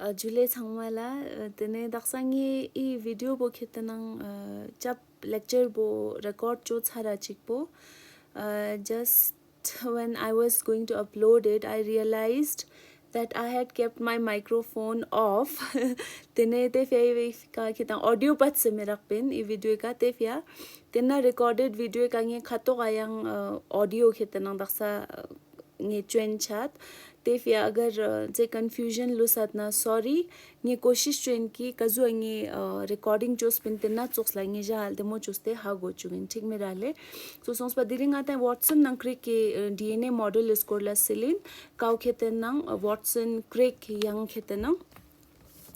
July Changmala tene daksangi I video bo khetanang chap lecture bo record cho chara chikpo just when I was going to upload it I realized that I had kept my microphone off tene te fe ka khitang audio pat se merak pen I video ka te fya tena recorded video ka nge khato ayang audio khetanang daksa nge chen chat ते फिर अगर जे confusion लो साथ ना sorry ये कोशिश चुन की कज़ु अंगे recording जो स्पिन ना चोक्स लाएंगे जा हाल ते मो चुस्ते हाँ गो चुगें ठीक में डाले so सोंस पर दिरिंग आता है Watson नंक्रे के DNA model स्कोर ला सिलिन काउ खेते नंग Watson क्रेक यंग खेते नंग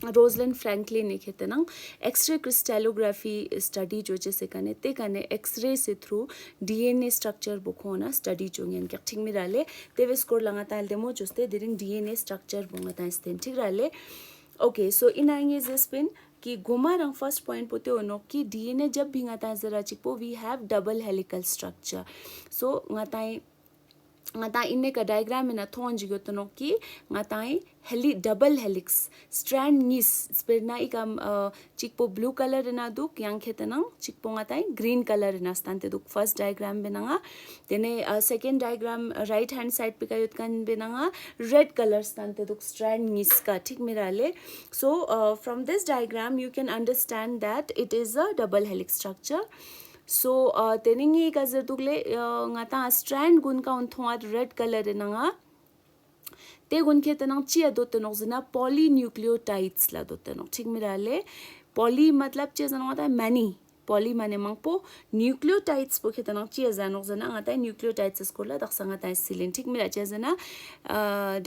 रोजलिन फ्रैंकलिन खेते नंग एक्सरे क्रिस्टलोग्राफी स्टडी जो जैसे कने एक्सरे से थ्रू डीएनए स्ट्रक्चर बुकोना स्टडी जोंगेन क्या ठीक मिराले तेवे स्कोर लगाता है डेमो जोस्ते डिरिंग डीएनए स्ट्रक्चर बुंगाता है ठीक राले ओके सो इन आएंगे जिसपिन कि गुमा रंग फर्स्ट पॉइंट पोते ओनो कि डीएनए जब भी गाता है जरा चिपो we have double helical structure so गाता ngatai inne ka diagram na thon jigo tono ki ngatai double helix strand nis sperna ikam chikpo blue color na du kyang khetanang chikpo ngatai green color na stante du first diagram benanga tene second diagram right hand side pe kayot kan benanga red color stante du strand nis ka thik mirale so from this diagram you can understand that it is a double helix structure so teningi ka zertukle ngata strand gun ka unthwa red color nanga te gun ke tanang chi adot no zina polynucleotides la dot no ठीक मिराले poly मतलब चे जना होता है many poly माने मंगपो nucleotides पो खेतना ची जानो जना आता है nucleotides इसको ला दक्षिण आता है सिलिन ठीक मिला चे जना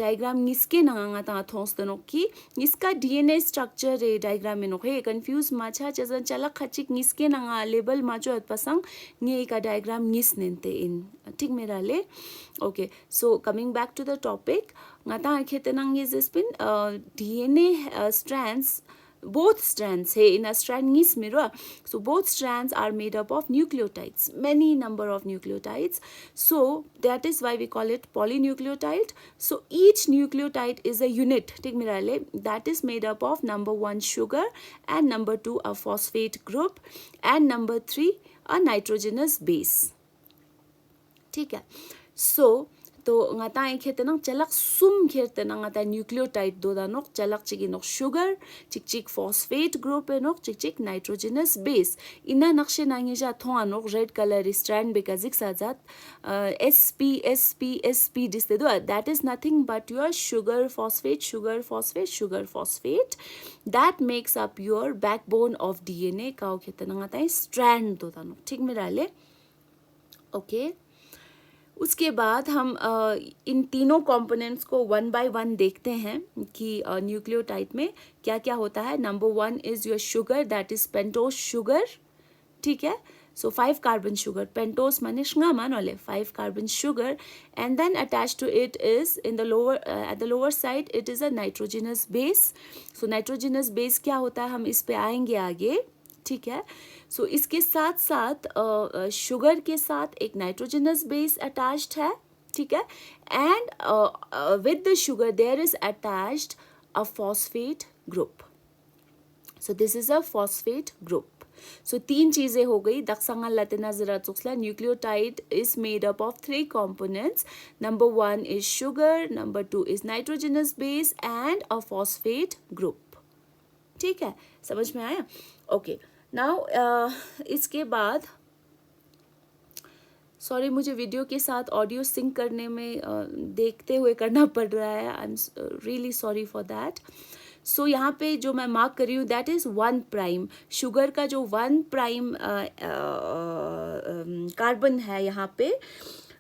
diagram निस्के नंगा आता थोंस तनो की निस्का DNA structure रे diagram में नोखे confuse माचा चे जना चला खचिक निस्के नंगा label माचो अतपसंग ये का diagram निस नेंते इन ठीक मिला ले okay so coming back to the topic ngata खेतना ये जिसपिन DNA strands both strands hey in a strand nis mirror so both strands are made up of nucleotides many number of nucleotides so that is why we call it polynucleotide so each nucleotide is a unit ठीक मिराले that is made up of number 1 sugar and number 2 a phosphate group and number 3 a nitrogenous base ठीक है so तो ngata खेते नंग चलक सुम खेते नंग ngata nucleotide दो दानोक चलक चिकी नोक sugar चिक चिक phosphate group है नोक चिक चिक nitrogenous base इना नक्शे नांगे जा थों नोक red color strand बेकाजिक साजात sp दिसते दो that is nothing but your sugar phosphate that makes up your backbone of DNA cow खेते नंग ngata strand दो दानोक ठीक मिराले okay उसके बाद हम इन तीनों कंपोनेंट्स को वन बाय वन देखते हैं कि न्यूक्लियोटाइड में क्या क्या होता है number 1 is your sugar that is pentose sugar ठीक है so 5 carbon sugar pentose mane shnga manole 5 carbon sugar and then attached to it is in the lower at the lower side it is a nitrogenous base so nitrogenous base क्या होता है हम इस पे आएंगे आगे ठीक है सो इसके साथ साथ शुगर के साथ एक नाइट्रोजनस बेस अटैच्ड है ठीक है and with the sugar there is attached a phosphate group so this is a phosphate group so तीन चीजें हो गई दक्षंगा लतना जरा चुक्सला nucleotide is made up of 3 components number 1 is sugar number 2 is nitrogenous base and a phosphate group ठीक है समझ में आया ओके नाउ इसके बाद सॉरी मुझे वीडियो के साथ ऑडियो सिंक करने में देखते हुए करना पड़ रहा है I am really sorry for that so यहाँ पे जो मैं मार्क कर रही हूँ दैट इज़ 1 प्राइम शुगर का जो 1 प्राइम कार्बन है यहाँ पे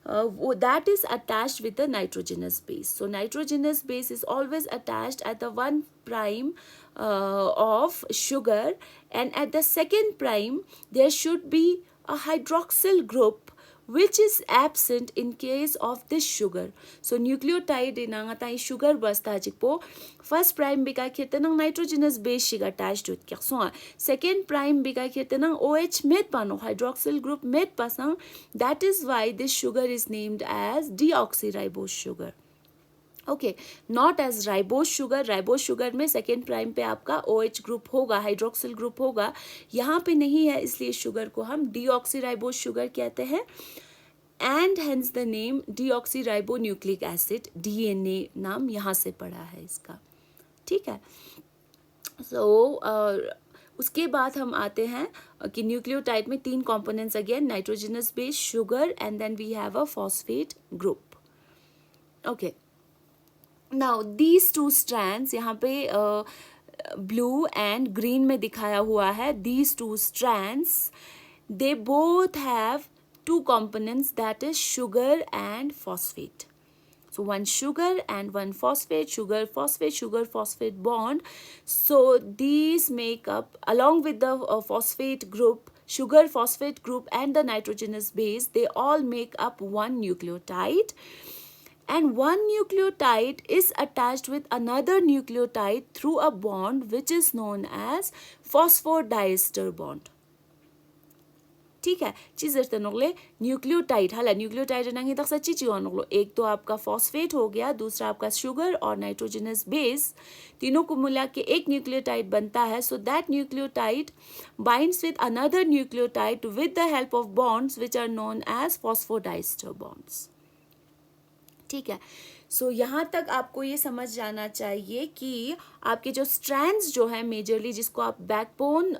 that is attached with the nitrogenous base so nitrogenous base is always attached at the 1 prime of sugar and at the 2nd prime there should be a hydroxyl group which is absent in case of this sugar so nucleotide inanga sugar basta jikpo first prime bika khetanang nitrogenous base shiga attached with kyakso second prime bika khetanang OH met pano hydroxyl group met pasang that is why this sugar is named as deoxyribose sugar okay, not as ribose sugar. Ribose sugar में second prime पे आपका OH group होगा, hydroxyl group होगा, यहाँ पे नहीं है, इसलिए शुगर को हम डीऑक्सीराइबोज शुगर कहते हैं। And hence the name deoxyribonucleic acid, DNA नाम यहाँ से पड़ा है इसका, ठीक है। सो उसके बाद हम आते हैं कि न्यूक्लियोटाइड में 3 components again, nitrogenous base, sugar and then we have a phosphate group. Okay, now these 2 strands यहाँ पे ब्लू एंड ग्रीन में दिखाया हुआ है, these 2 strands they both have 2 components, that is sugar and phosphate. So one sugar and one phosphate, sugar phosphate, sugar phosphate bond. So these make up, along with the phosphate group, sugar phosphate group and the nitrogenous base, they all make up one nucleotide. And one nucleotide is attached with another nucleotide through a bond which is known as phosphodiester bond. ठीक है, चीज़ नोगले nucleotide, हाला nucleotide नंगे तक सच्ची चीज़ नोगलो, एक तो आपका phosphate हो गया, दूसरा आपका शुगर और नाइट्रोजनस बेस, तीनों को मिला के एक न्यूक्लियोटाइड बनता है। So that nucleotide binds with another nucleotide with the help of bonds which are known as phosphodiester bonds, ठीक है। सो यहाँ तक आपको ये समझ जाना चाहिए कि आपके जो स्ट्रैंड्स जो है मेजरली, जिसको आप बैकबोन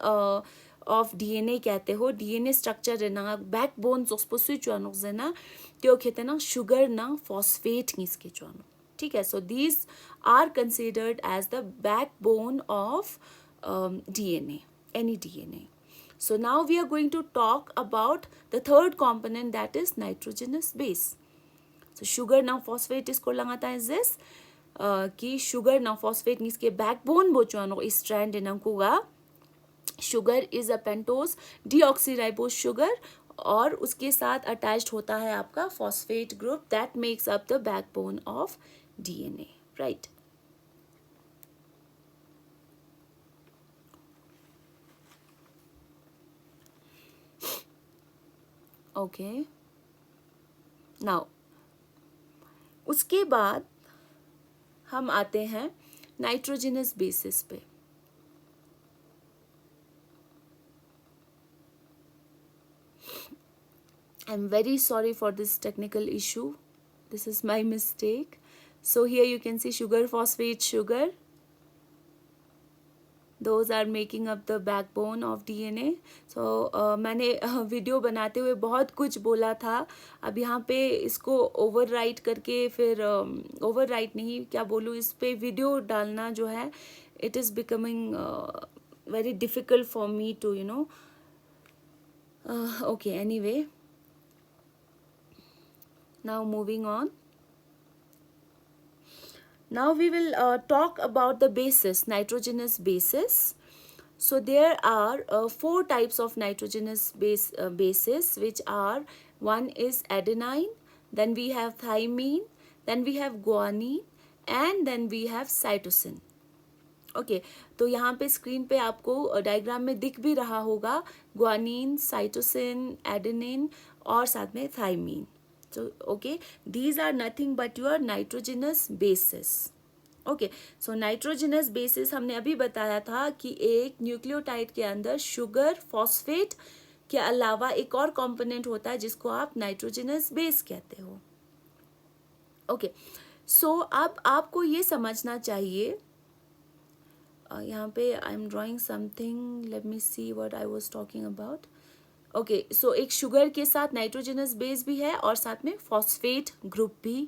ऑफ DNA कहते हो, DNA स्ट्रक्चर है ना, बैकबोन जोस्पो स्विचवानो ना त्यो कहते ना शुगर ना फॉस्फेट किसके चुआनो, ठीक है। So these are considered as the backbone of DNA, any DNA. So now we are going to talk about the third component, that is nitrogenous base. So sugar now phosphate इसको लगाता है this कि sugar now phosphate इसके backbone बोचवानो इस strand इनकुगा, sugar is a pentose deoxyribose sugar, और उसके साथ अटैच्ड होता है आपका phosphate group that makes up the backbone of DNA, right. Okay, now उसके बाद हम आते हैं नाइट्रोजनस बेसिस पे। I'm very sorry for this technical issue. This is my mistake. So here you can see sugar, phosphate, sugar. Those are making up the backbone of DNA. So मैंने video बनाते हुए बहुत कुछ बोला था, अब यहाँ पे इसको ओवरराइट करके फिर ओवरराइट नहीं क्या बोलूँ, इस पे वीडियो डालना जो है it is becoming very difficult for me to okay, anyway. Now moving on. Now we will talk about the bases, nitrogenous bases. So there are 4 types of nitrogenous bases, which are, one is adenine, then we have thymine, then we have guanine, and then we have cytosine. Okay तो यहाँ पे screen पे आपको diagram में दिख भी रहा होगा ग्वानिन, साइटोसिन, एडेनिन और साथ में thiamine. So okay, these are nothing but your nitrogenous bases. Okay, so nitrogenous bases हमने अभी बताया था कि एक न्यूक्लियोटाइड के अंदर शुगर, फॉस्फेट के अलावा एक और कंपोनेंट होता है जिसको आप नाइट्रोजनस बेस कहते हो। ओके, सो अब आपको ये समझना चाहिए, यहाँ पे I am drawing something, let me see what I was talking about. Okay, so एक शुगर के साथ नाइट्रोजनस बेस भी है और साथ में फॉस्फेट ग्रुप भी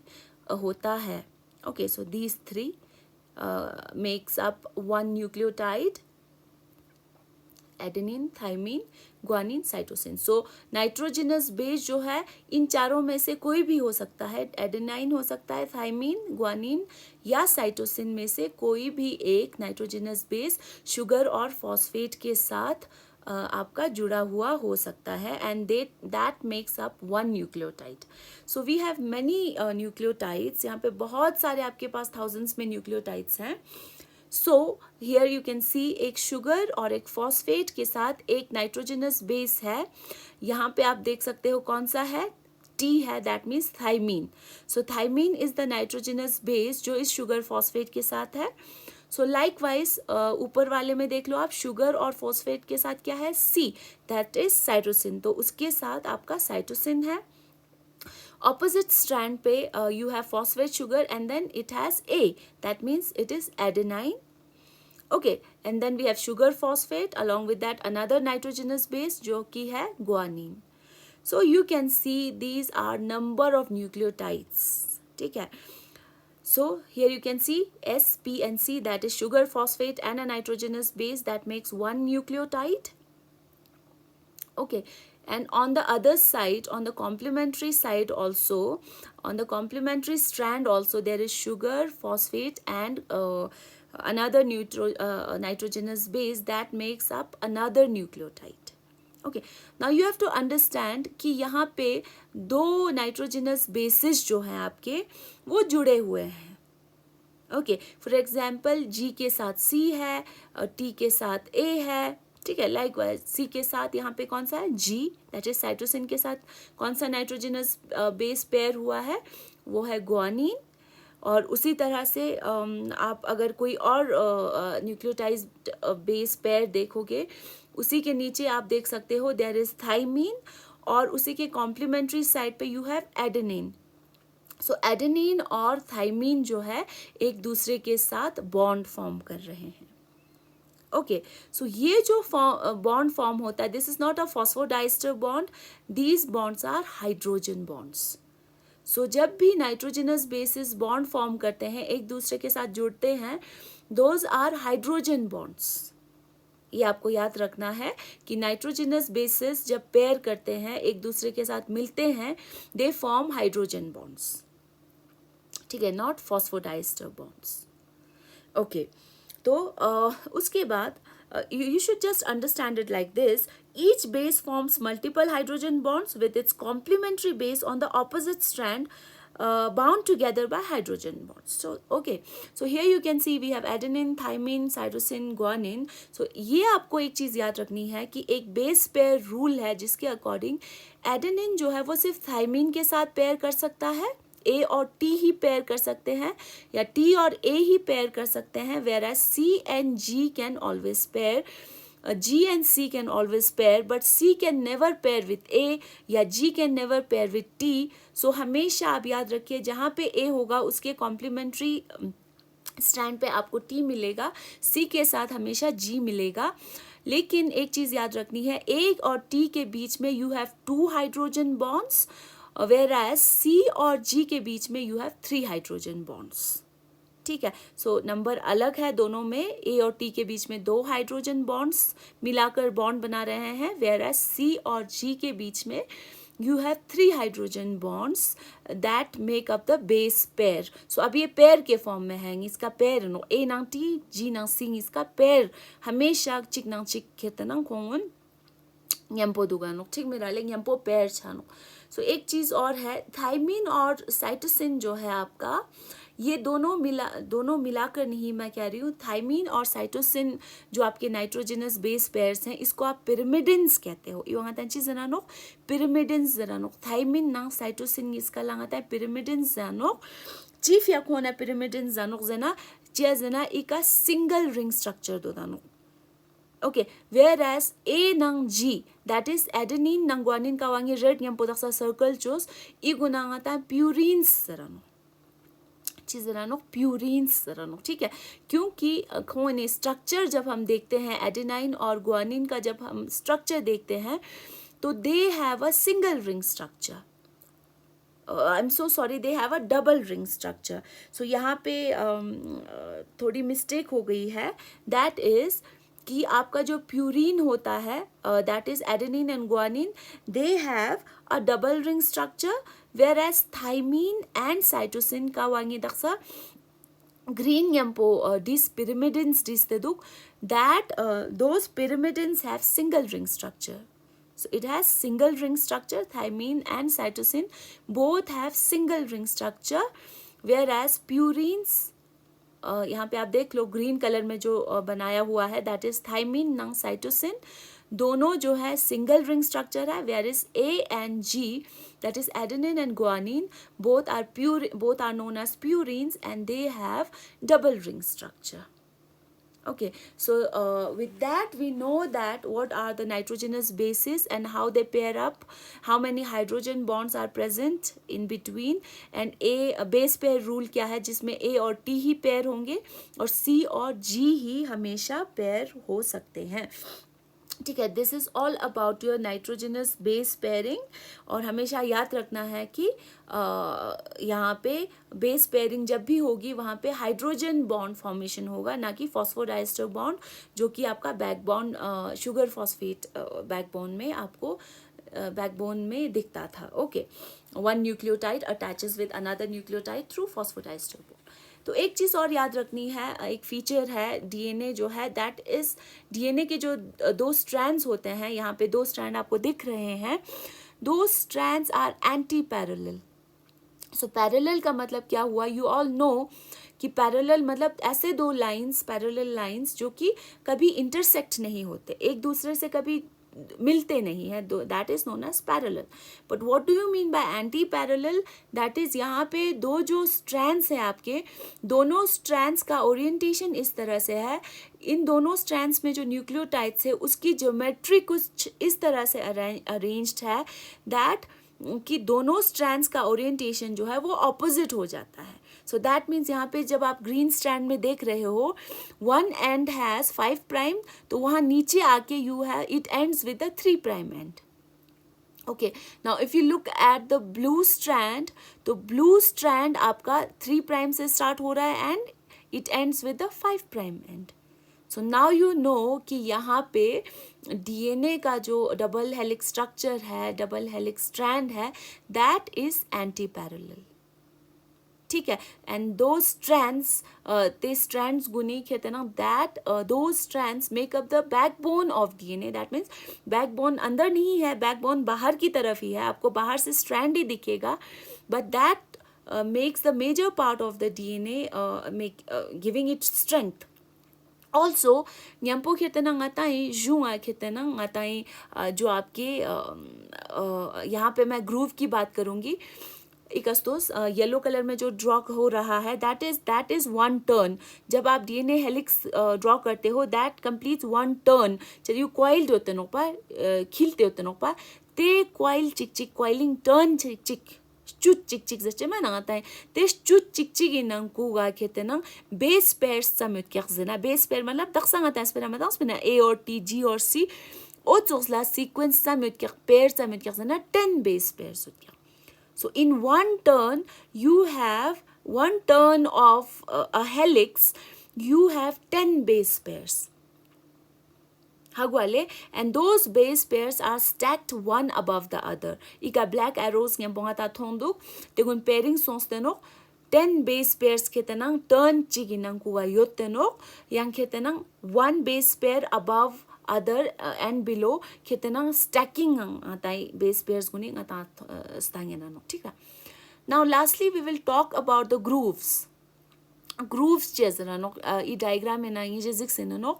होता है। Okay, so these 3 makes up one nucleotide, adenine, thymine, guanine, cytosine. So nitrogenous base जो है इन चारों में से कोई भी हो सकता है, एडेनाइन हो सकता है, थाइमीन, ग्वानिन या साइटोसिन में से कोई भी एक नाइट्रोजनस बेस शुगर और फॉस्फेट के साथ आपका जुड़ा हुआ हो सकता है, and that makes up one nucleotide. So we have many nucleotides, यहाँ पे बहुत सारे आपके पास थाउजेंड्स में न्यूक्लियोटाइड्स हैं। So here you can see एक शुगर और एक फॉस्फेट के साथ एक नाइट्रोजनस बेस है, यहाँ पे आप देख सकते हो कौन सा है, टी है, that means thymine. So thymine is the nitrogenous base जो इस शुगर फॉस्फेट के साथ है. सो लाइकवाइज ऊपर वाले में देख लो आप, शुगर और फॉस्फेट के साथ क्या है, सी, दैट इज साइटोसिन. तो उसके साथ आपका साइटोसिन है. Opposite strand पे you have phosphate sugar and then it has A, that means it is adenine. Okay, and then we have sugar phosphate, along with that another nitrogenous base जो कि है guanine. So you can see these are number of nucleotides. ठीक है. So here you can see S, P and C, that is sugar phosphate and a nitrogenous base that makes one nucleotide. Okay, and on the other side, on the complementary side also, on the complementary strand also, there is sugar, phosphate and another nitrogenous base that makes up another nucleotide. Okay, now you have to understand कि यहाँ पे दो nitrogenous bases जो हैं आपके वो जुड़े हुए हैं. ओके, फॉर एग्जाम्पल G के साथ C है, T के साथ A है. ठीक है. लाइकवाइज सी के साथ यहाँ पे कौन सा है, जी, दैट इज साइटोसिन के साथ कौन सा नाइट्रोजनस बेस पेयर हुआ है, वो है गुआनीन. और उसी तरह से आप अगर कोई और न्यूक्लियोटाइज बेस पेयर देखोगे, उसी के नीचे आप देख सकते हो देयर इज थाइमीन, और उसी के कॉम्प्लीमेंट्री साइड पे you have adenine. So adenine और थाइमीन जो है एक दूसरे के साथ बॉन्ड फॉर्म कर रहे हैं. ओके, सो ये जो बॉन्ड फॉर्म होता है, this is not a phosphodiester bond, these bonds are hydrogen bonds. So जब भी नाइट्रोजनस बेसिस बॉन्ड फॉर्म करते हैं, एक दूसरे के साथ जुड़ते हैं, दोज आर हाइड्रोजन बॉन्ड्स. ये आपको याद रखना है कि नाइट्रोजनस बेसिस जब पेयर करते हैं, एक दूसरे के साथ मिलते हैं, दे फॉर्म हाइड्रोजन बॉन्ड्स. ठीक है, नॉट फॉस्फोडाइस्टर बॉन्ड्स. ओके, तो उसके बाद you should just understand it like this. Each base forms multiple hydrogen bonds with its complementary base on the opposite strand bound together by hydrogen bonds. So okay, so here you can see we have adenine, thymine, cytosine, guanine. So ये आपको एक चीज़ याद रखनी है कि एक base pair rule है जिसके अकॉर्डिंग एडेनिन जो है वो सिर्फ थाइमीन के साथ पेयर कर सकता है, ए और टी ही पेयर कर सकते हैं, या टी और ए ही पेयर कर सकते हैं, whereas C and G can always pair, G and C can always pair, but C can never pair with A, या G can never pair with T. So हमेशा आप याद रखिए जहाँ पे ए होगा उसके कॉम्प्लीमेंट्री स्टैंड पे आपको टी मिलेगा, सी के साथ हमेशा जी मिलेगा. लेकिन एक चीज़ याद रखनी है, ए और टी के बीच में you have 2 hydrogen bonds, whereas C और G के बीच में you have 3 हाइड्रोजन बॉन्ड्स. ठीक है, सो नंबर अलग है दोनों में, A और T के बीच में 2 हाइड्रोजन बॉन्ड्स मिलाकर बॉन्ड बना रहे हैं, whereas C और G के बीच में you have 3 hydrogen bonds that make up the base pair. सो अब ये पेयर के फॉर्म में है, इसका पेयर नो A नंग T, G नंग C, इसका पेयर हमेशा चिक नंग चिक खेत नंग खोंगन यम्पो दुगानो. ठीक मेरा लेंगे यम्पो पेयर छानो. सो एक चीज़ और है, थाइमीन और साइटोसिन जो है आपका, ये दोनों मिलाकर नहीं, मैं कह रही हूँ थाइमीन और साइटोसिन जो आपके नाइट्रोजनस बेस पेयर्स हैं, इसको आप पिरामिडिन्स कहते हो. इवांगा तंची जनानो पिरामिडिन्स जनानो, थाइमीन ना साइटोसिन इसका लांगाता है पिरामिडिन्स जानो. चीफ या खोना पिरामिडिन्स जानो जना चिया जना इका सिंगल रिंग स्ट्रक्चर दो दानो. Okay, whereas A nang G, that is adenine nang guanine ka wangi red yang podak sa circle chose, iguna nga ta purines sarano. Cheese purines सरनो. ठीक है, क्योंकि खोने स्ट्रक्चर जब हम देखते हैं एडेनाइन और गुआनिन का, जब हम स्ट्रक्चर देखते हैं तो they have a single ring structure. I am so sorry, they have a double ring structure. So यहाँ पे थोड़ी मिस्टेक हो गई है. दैट इज़ कि आपका जो प्यूरिन होता है, that is adenine and guanine, they have a double ring structure, whereas thymine and cytosine का वांगी Daksha green yampo these pyrimidines disteduk, that those pyrimidines have single ring structure. So it has single ring structure. Thymine and cytosine both have single ring structure, whereas purines यहाँ पे आप देख लो green colour में जो बनाया हुआ है, that is thymine and cytosine, दोनों जो है सिंगल रिंग स्ट्रक्चर है, whereas A and G, that is adenine and guanine, both are known as purines and they have double ring structure. Okay, so with that we know that what are the nitrogenous bases and how they pair up, how many hydrogen bonds are present in between, and a base pair rule क्या है जिसमें A और T ही pair होंगे और C और G ही हमेशा pair हो सकते हैं. ठीक है, this is all about your nitrogenous base pairing. और हमेशा याद रखना है कि यहाँ पे बेस पेयरिंग जब भी होगी वहाँ पे हाइड्रोजन बॉन्ड फॉर्मेशन होगा, ना कि फॉस्फोडाइस्टर बॉन्ड, जो कि आपका बैकबोन शुगर फॉस्फेट बैकबोन में आपको बैकबोन में दिखता था. Okay, one nucleotide attaches with another nucleotide through phosphodiester bond. तो एक चीज़ और याद रखनी है, एक फीचर है डीएनए जो है, दैट इज डीएनए के जो दो स्ट्रैंड्स होते हैं, यहाँ पे दो स्ट्रैंड आपको दिख रहे हैं, दो strands are anti parallel. So parallel का मतलब क्या हुआ, यू ऑल नो कि पैरेलल मतलब ऐसे दो लाइंस, पैरेलल लाइंस जो कि कभी इंटरसेक्ट नहीं होते, एक दूसरे से कभी मिलते नहीं है, that is known as parallel. But what do you mean by anti parallel, that is यहाँ पे दो जो स्ट्रैंड्स हैं आपके, दोनों स्ट्रैंड्स का ओरिएंटेशन इस तरह से है, इन दोनों स्ट्रैंड्स में जो न्यूक्लियोटाइड्स है उसकी ज्योमेट्री कुछ इस तरह से अरेंज्ड है दैट कि दोनों स्ट्रैंड्स का ओरिएंटेशन जो है वो ऑपोजिट हो जाता है. सो दैट मीन्स यहाँ पे जब आप ग्रीन स्ट्रैंड में देख रहे हो, वन एंड हैज़ 5 प्राइम, तो वहाँ नीचे आके यू है it ends with the 3 prime and. Okay, now if you look at the blue strand, तो ब्लू स्ट्रैंड आपका 3 प्राइम से स्टार्ट हो रहा है and it ends with the 5 prime and. So now you know कि यहाँ पे डीएनए का जो डबल हेलिक्स स्ट्रक्चर है, डबल हेलिक्स स्ट्रैंड है, दैट इज एंटी पैरेलल. ठीक है, एंड दो स्ट्रैंड्स ते स्ट्रैंड्स गुनी कहते हैं ना, दैट दो strands make up the backbone of DNA. That means backbone अंदर नहीं है, बैकबोन बाहर की तरफ ही है, आपको बाहर से स्ट्रैंड ही दिखेगा, but that makes the major part of the DNA, giving it strength. Also न्यम्पो खेतना ngatai जुआ खेतना ngatai जो आपके यहाँ पे मैं ग्रूव की बात करूँगी. इकस्तोस येलो कलर में जो ड्रॉ हो रहा है, दैट इज वन टर्न. जब आप डीएनए हेलिक्स ड्रॉ करते हो, दैट कंप्लीट्स वन टर्न. चलिए क्वाइल्ड होते नो पा खिलते होते नो पा ते क्वाइल चिक चिक क्वाइलिंग टर्न चिक चिक चुट चिक चिक जैसे मैं नाता है तेज चुट चिक चिक इन कुगा कहते ना बेस पेयर समिट क्या जना. बेस पेयर मतलब दक्षांग आता है स्पेरा में दक्ष बिना A और T, G और C और चोसला सीक्वेंस समिट क्या पेयर समिट क्या जना 10 बेस पेयर सुट क्या. So in one turn, you have one turn of a helix, you have 10 base pairs. Hagwale, and those base pairs are stacked one above the other. Ika black arrows ngam bongata thonduk, tegun pairing sonstenok 10 base pairs ketenang turn chiginang kuwa yotenok, yang ketenang one base pair above other and below ketenang stacking atai base pairs guni ngata stangena no. ठीक है. Now lastly we will talk about the grooves. Grooves चेज़ नो ई diagram में ना ये जेजिक से नो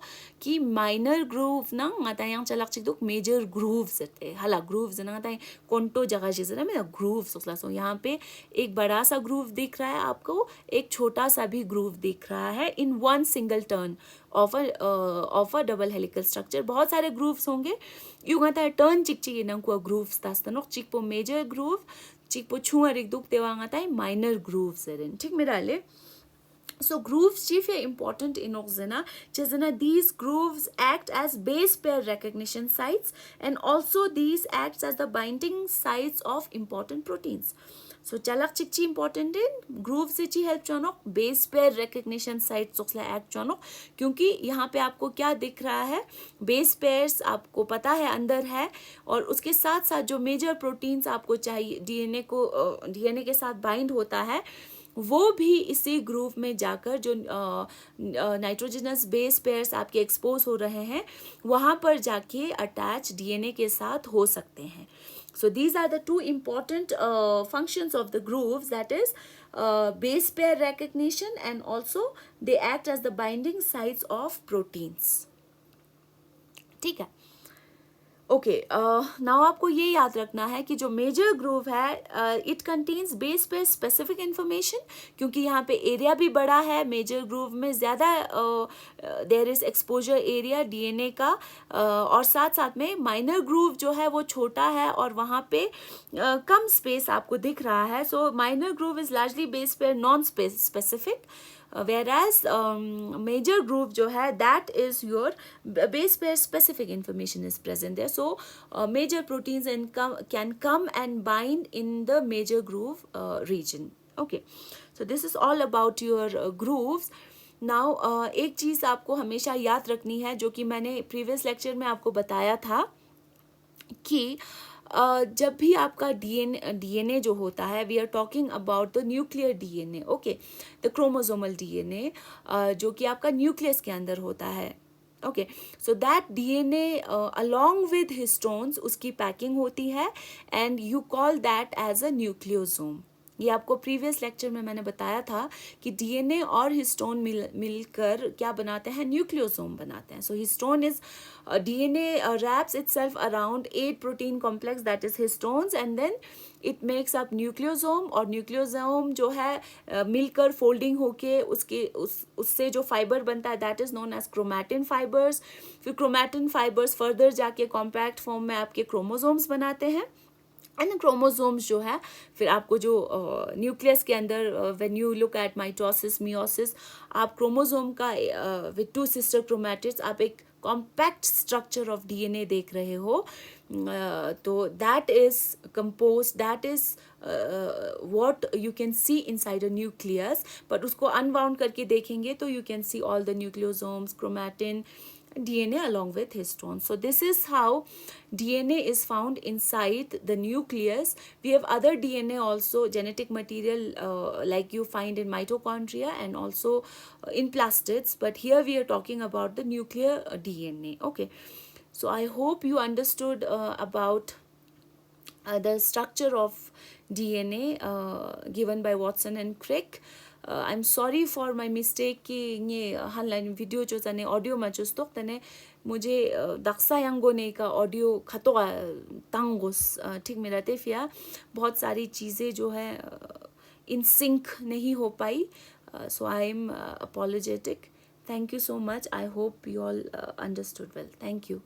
कि माइनर ग्रूव ना ngata yang chalak chik duk major grooves है हाला ग्रूव्स ना ngata कोंटो जगह चीज़ ना मेरा ग्रूव्स उसला. सो यहाँ पे एक बड़ा सा ग्रूव दिख रहा है आपको, एक छोटा सा भी ग्रूव दिख रहा है in one single turn of a double helical structure. बहुत सारे ग्रूव्स होंगे यू ngata टर्न चिक चिक इनंग को ग्रूव्स तास्ता नो चिक पो मेजर ग्रूव चिक पो छुआ रिक दुक तेवा ngata माइनर ग्रूव्स है. ठीक मेरा ले. So grooves chief are important in Oxena. Chazana, these grooves act as base pair recognition sites and also these acts as the binding sites of important proteins. So chalak chikchi important in grooves से ची help चानो base pair recognition sites सोचला act चानो, क्योंकि यहाँ पे आपको क्या दिख रहा है, base pairs आपको पता है अंदर है और उसके साथ साथ जो major proteins आपको चाहिए DNA के साथ bind होता है वो भी इसी ग्रूव में जाकर जो नाइट्रोजनस बेस पेयर्स आपके एक्सपोज हो रहे हैं वहाँ पर जाके अटैच डीएनए के साथ हो सकते हैं. So these are the two important functions of the grooves, that is base pair recognition and also they act as the binding sites of proteins. ठीक है. ओके, नाउ आपको ये याद रखना है कि जो मेजर ग्रूव है इट कंटेन्स बेस पे स्पेसिफिक इंफॉर्मेशन, क्योंकि यहाँ पे एरिया भी बड़ा है, मेजर ग्रूव में ज़्यादा there is exposure area DNA का, और साथ साथ में माइनर ग्रूव जो है वो छोटा है और वहाँ पे कम स्पेस आपको दिख रहा है. So minor groove is largely base पे non specific, whereas major groove जो है that is your base pair specific information is present there. So major proteins can come and bind in the major groove region. Okay, so this is all about your grooves. Now एक चीज़ आपको हमेशा याद रखनी है, जो कि मैंने previous lecture में आपको बताया था कि जब भी आपका डीएनए जो होता है, we are talking about the nuclear DNA, okay, the chromosomal DNA जो कि आपका न्यूक्लियस के अंदर होता है. Okay, so that DNA along with histones उसकी पैकिंग होती है, and you call that as a nucleosome. ये आपको प्रीवियस लेक्चर में मैंने बताया था कि डीएनए और हिस्टोन मिलकर क्या बनाते हैं, न्यूक्लियोसोम बनाते हैं. So histone is DNA wraps itself around 8 protein complex, that is histones, and then it makes up nucleosome. और न्यूक्लियोसोम जो है मिलकर फोल्डिंग होके उससे जो फाइबर बनता है that is known as chromatin fibres. फिर क्रोमैटिन फाइबर्स फर्दर जाके कॉम्पैक्ट फॉर्म में आपके क्रोमोसोम्स बनाते हैं. एंड क्रोमोसोम्स जो है फिर आपको जो न्यूक्लियस के अंदर when you look at mitosis meiosis, आप क्रोमोसोम का विद 2 सिस्टर क्रोमैटिड्स आप एक कॉम्पैक्ट स्ट्रक्चर ऑफ डीएनए देख रहे हो. तो that is compose, that is what you can see inside a nucleus. But उसको अनबाउंड करके देखेंगे तो you can see all the nucleosomes, chromatin, DNA along with histones. So this is how DNA is found inside the nucleus. We have other DNA also, genetic material like you find in mitochondria and also in plastids, but here we are talking about the nuclear DNA. Okay, so I hope you understood about the structure of DNA given by Watson and Crick. I'm sorry for my mistake कि ये हनलाइन video जो तने audio में जो तने मुझे दक्सा यंगोने का audio खतो तंगोस ठीक मेरा तेफिया बहुत सारी चीज़ें जो है इन सिंक नहीं हो पाई. So I am apologetic. Thank you so much. I hope you all understood well. Thank you.